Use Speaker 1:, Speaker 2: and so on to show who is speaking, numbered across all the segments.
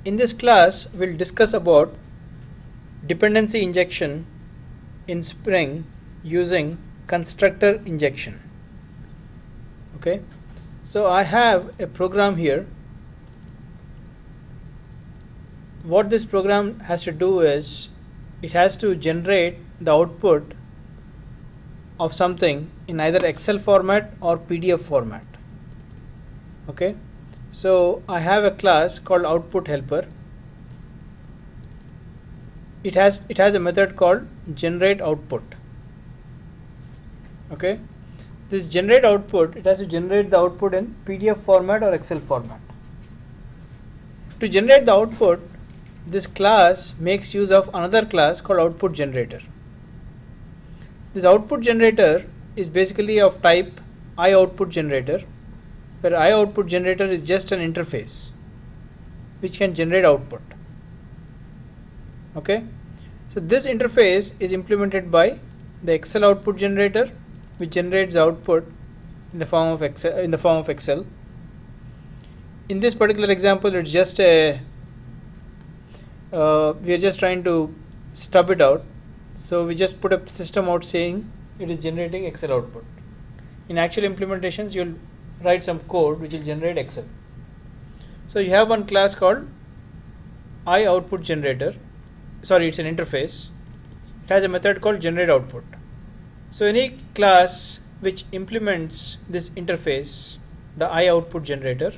Speaker 1: In this class, we'll discuss about dependency injection in Spring using constructor injection. Okay, so I have a program here. What this program has to do is it has to generate the output of something in either Excel format or PDF format. Okay, so I have a class called output helper. It has a method called generate output. Okay, this generate output, it has to generate the output in PDF format or Excel format. To generate the output, this class makes use of another class called output generator. This output generator is basically of type iOutput generator, where iOutput generator is just an interface which can generate output. Okay, so this interface is implemented by the Excel output generator, which generates output in the form of Excel. In this particular example, it's just a we are just trying to stub it out, so we just put a system out saying it is generating Excel output. In actual implementations, you'll write some code which will generate Excel. So you have one class called iOutput generator. Sorry, it's an interface. It has a method called generate output. So any class which implements this interface, the iOutput generator,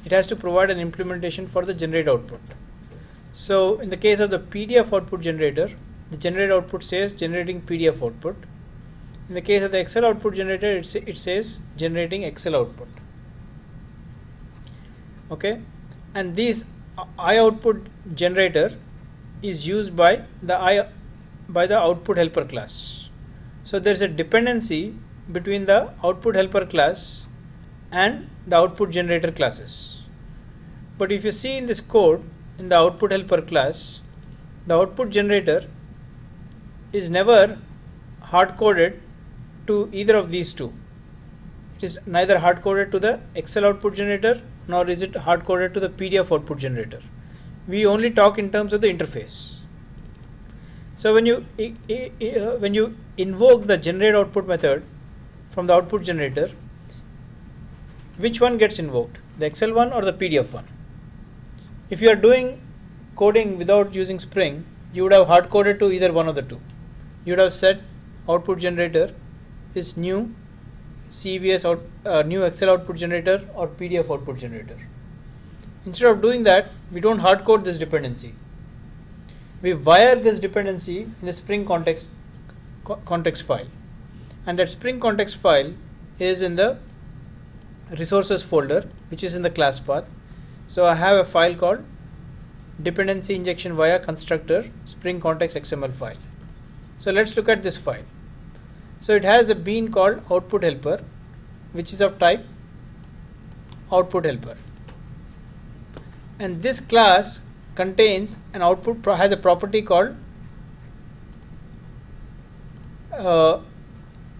Speaker 1: it has to provide an implementation for the generate output. So in the case of the PDF output generator, the generate output says generating PDF output. In the case of the Excel output generator, it says generating Excel output. Okay, and this iOutput generator is used by the output helper class. So there is a dependency between the output helper class and the output generator classes. But if you see in this code, in the output helper class, the output generator is never hard coded to either of these two. It is neither hard coded to the Excel output generator, nor is it hard coded to the PDF output generator. We only talk in terms of the interface. So when you invoke the generate output method from the output generator, which one gets invoked, the Excel one or the PDF one? If you are doing coding without using Spring, you would have hard coded to either one of the two. You would have said output generator is new CVS new Excel output generator or PDF output generator. Instead of doing that, we don't hard code this dependency. We wire this dependency in the Spring context file, and that Spring context file is in the resources folder, which is in the class path. So I have a file called dependency injection via constructor Spring context XML file. So let's look at this file. So it has a bean called output helper, which is of type output helper, and this class contains an output, has a property called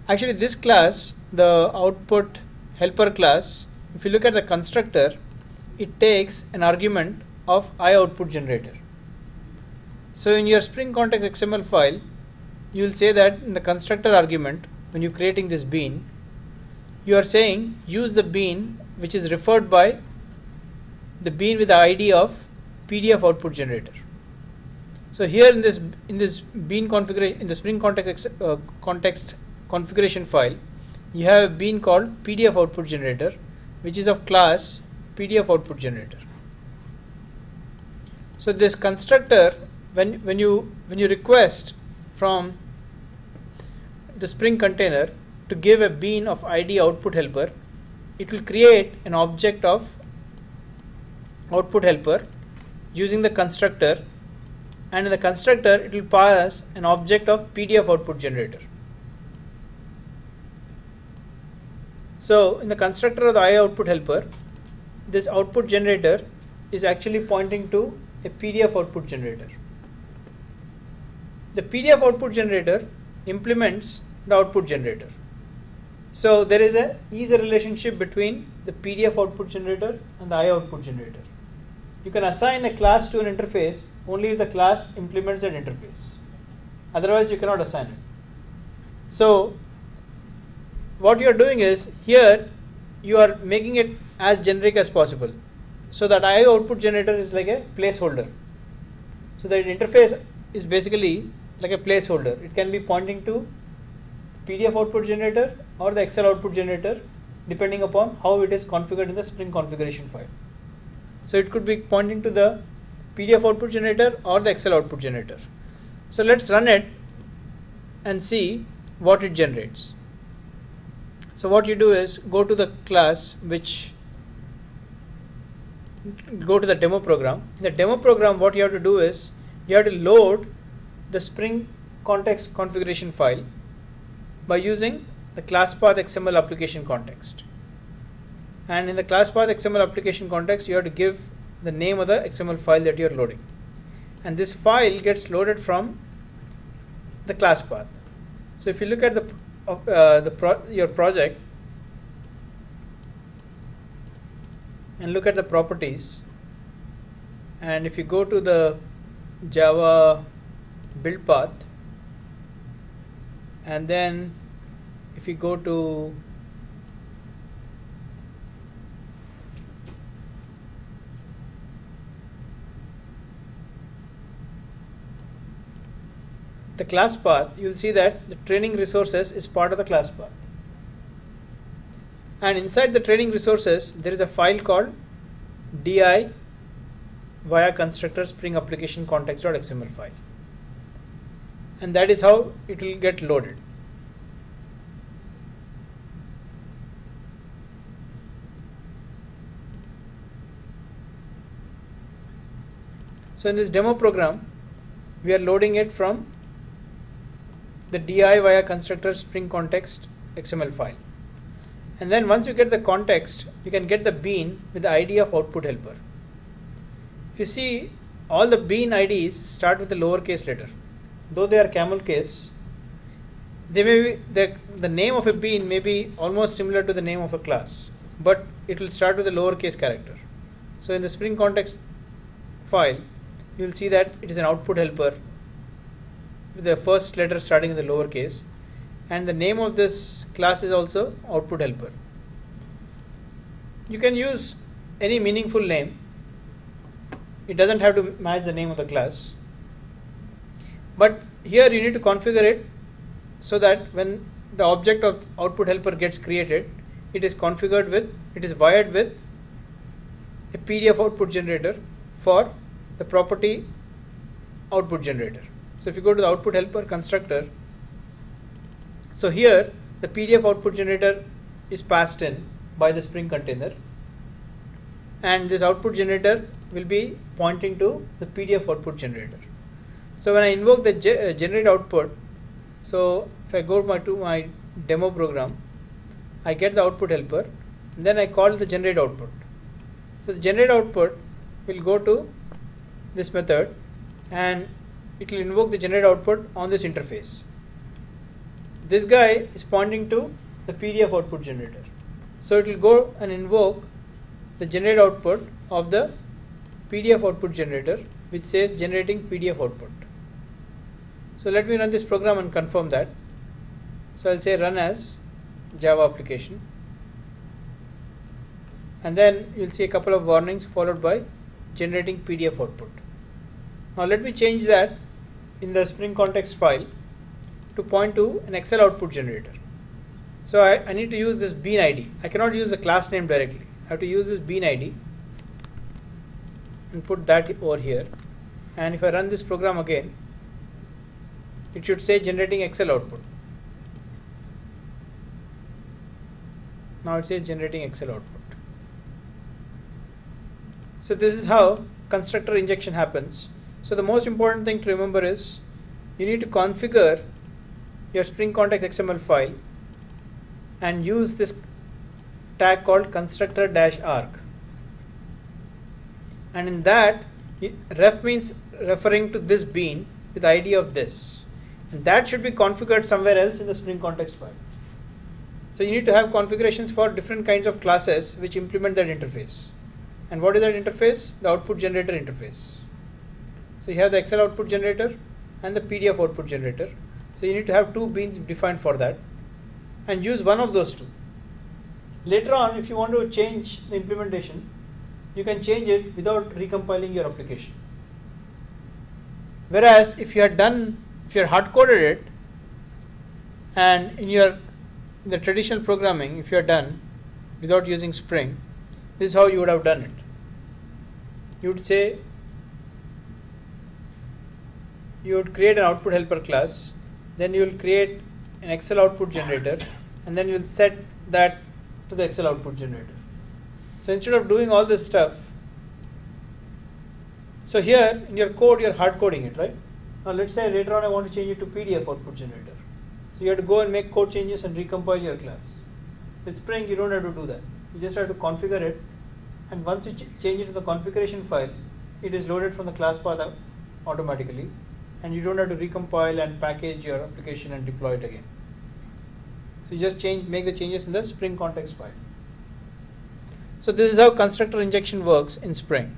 Speaker 1: actually this class, the output helper class, if you look at the constructor, it takes an argument of iOutput generator. So in your Spring context XML file, you will say that in the constructor argument, when you are creating this bean, you are saying use the bean which is referred by the bean with the ID of PDF output generator. So here in this bean configuration, in the Spring context configuration file, you have a bean called PDF output generator, which is of class PDF output generator. So this constructor, when you request from the Spring container to give a bean of ID output helper, it will create an object of output helper using the constructor, and in the constructor it will pass an object of PDF output generator. So in the constructor of the iOutput helper, this output generator is actually pointing to a PDF output generator. The PDF output generator implements the output generator. So there is a relationship between the PDF output generator and the iOutput generator. you can assign a class to an interface only if the class implements that interface. Otherwise, you cannot assign it. So, what you are doing is here you are making it as generic as possible. So that I output generator is like a placeholder. So that interface is basically like a placeholder. It can be pointing to PDF output generator or the Excel output generator depending upon how it is configured in the Spring configuration file. So it could be pointing to the PDF output generator or the Excel output generator. So let's run it and see what it generates. So what you do is go to the class go to the demo program. In the demo program, what you have to do is you have to load the Spring context configuration file by using the class path XML application context. And in the class path XML application context, you have to give the name of the XML file that you are loading. And this file gets loaded from the class path. So if you look at your project and look at the properties, and if you go to the Java build path, and then if you go to the class path, you will see that the training resources is part of the class path. And inside the training resources, there is a file called di via constructor spring application context.xml file. And that is how it will get loaded. So in this demo program, we are loading it from the di via constructor spring context XML file. And then once you get the context, you can get the bean with the ID of output helper. If you see, all the bean IDs start with a lowercase letter. Though they are camel case, they may be the name of a bean may be almost similar to the name of a class, but it will start with a lowercase character. So in the Spring context file, you will see that it is an output helper with the first letter starting in the lowercase, and the name of this class is also output helper. You can use any meaningful name. It doesn't have to match the name of the class, but here you need to configure it so that when the object of output helper gets created, it is configured with, it is wired with a PDF output generator for the property output generator. So if you go to the output helper constructor, so here the PDF output generator is passed in by the Spring container, and this output generator will be pointing to the PDF output generator. So when I invoke the generate output, so if I go to my demo program, I get the output helper, and then I call the generate output. So the generate output will go to this method, and it will invoke the generate output on this interface. This guy is pointing to the PDF output generator. So it will go and invoke the generate output of the PDF output generator, which says generating PDF output. So let me run this program and confirm that. So I'll say run as Java application, and then you'll see a couple of warnings followed by generating PDF output. Now let me change that in the Spring context file to point to an Excel output generator. So I need to use this bean ID. I cannot use the class name directly. I have to use this bean ID and put that over here. And if I run this program again, it should say generating Excel output. Now it says generating Excel output. So this is how constructor injection happens. So the most important thing to remember is you need to configure your Spring context XML file and use this tag called constructor-arg, and in that ref means referring to this bean with ID of this, and that should be configured somewhere else in the Spring context file. So you need to have configurations for different kinds of classes which implement that interface. And what is that interface? The output generator interface. So you have the Excel output generator and the PDF output generator. So you need to have two beans defined for that and use one of those two. Later on, if you want to change the implementation, you can change it without recompiling your application. Whereas if you had hard coded it, and in the traditional programming, if you are done without using Spring, this is how you would have done it. You would say, you would create an output helper class, then you will create an Excel output generator, and then you will set that to the Excel output generator. So instead of doing all this stuff, so here in your code you are hard coding it, right? Now let's say later on I want to change it to PDF output generator. So you have to go and make code changes and recompile your class. With Spring you don't have to do that. You just have to configure it, and once you change it to the configuration file, it is loaded from the class path automatically, and you don't have to recompile and package your application and deploy it again. So you just make the changes in the Spring context file. So this is how constructor injection works in Spring.